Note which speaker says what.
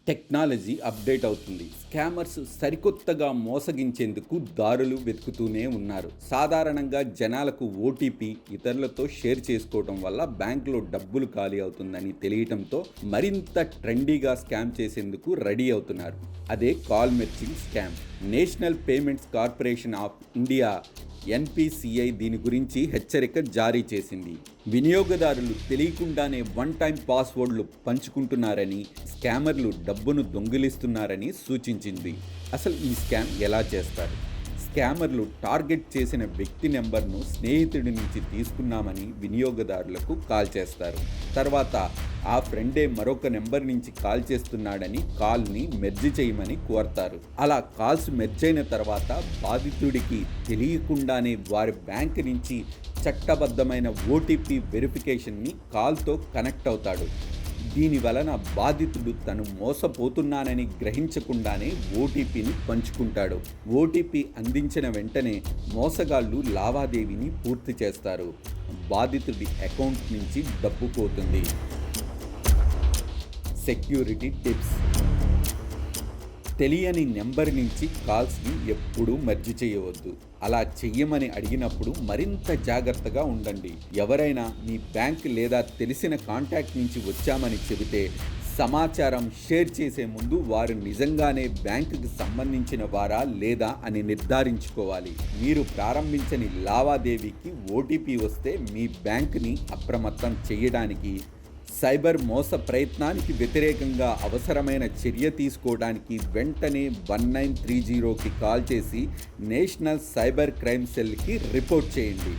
Speaker 1: Technology update అవుతుంది. Scammers సరికొత్తగా మోసగించేందుకు దారులు వెతుకుతూనే ఉన్నారు. సాధారణంగా జనాలకు ఓటీపీ ఇతరులతో షేర్ చేసుకోవడం వల్ల బ్యాంకులో డబ్బులు ఖాళీ అవుతుందని తెలియటంతో మరింత ట్రెండీగా స్కామ్ చేసేందుకు రెడీ అవుతున్నారు. అదే call merging scam. National payments corporation of India NPCI దీని గురించి హెచ్చరిక జారీ చేసింది. వినియోగదారులు తెలియకుండానే వన్ టైం పాస్వర్డ్లు పంచుకుంటున్నారని, స్కామర్లు డబ్బును దొంగిలిస్తున్నారని సూచించింది. అసలు ఈ స్కామ్ ఎలా చేస్తారు? స్కామర్లు టార్గెట్ చేసిన వ్యక్తి నెంబర్ను స్నేహితుడి నుంచి తీసుకున్నామని వినియోగదారులకు కాల్ చేస్తారు. తర్వాత ఆ ఫ్రెండే మరొక నెంబర్ నుంచి కాల్ చేస్తున్నాడని కాల్ని మెర్జ్ చేయమని కోరతారు. అలా కాల్స్ మెర్జ్ అయిన తర్వాత బాధితుడికి తెలియకుండానే వారి బ్యాంక్ నుంచి చట్టబద్ధమైన ఓటీపీ వెరిఫికేషన్ని కాల్తో కనెక్ట్ అవుతాడు. దీని వలన బాధితుడు తను మోసపోతున్నానని గ్రహించకుండానే ఓటీపీని పంచుకుంటాడు. ఓటీపీ అందించిన వెంటనే మోసగాళ్లు లావాదేవీని పూర్తి చేస్తారు. బాధితుడి అకౌంట్ నుంచి డబ్బు పోతుంది. సెక్యూరిటీ టిప్స్: తెలియని నెంబర్ నుంచి కాల్స్ని ఎప్పుడూ మెర్జ్ చేయవద్దు. అలా చెయ్యమని అడిగినప్పుడు మరింత జాగ్రత్తగా ఉండండి. ఎవరైనా మీ బ్యాంక్ లేదా తెలిసిన కాంటాక్ట్ నుంచి వచ్చామని చెబితే సమాచారం షేర్ చేసే ముందు వారు నిజంగానే బ్యాంకుకి సంబంధించిన వారా లేదా అని నిర్ధారించుకోవాలి. మీరు ప్రారంభించని లావాదేవీకి ఓటీపీ వస్తే మీ బ్యాంకుని అప్రమత్తం చేయడానికి, సైబర్ మోస ప్రయత్నానికి వ్యతిరేకంగా అవసరమైన చర్య తీసుకోవడానికి వెంటనే 1930కి కాల్ చేసి నేషనల్ సైబర్ క్రైమ్ సెల్కి రిపోర్ట్ చేయండి.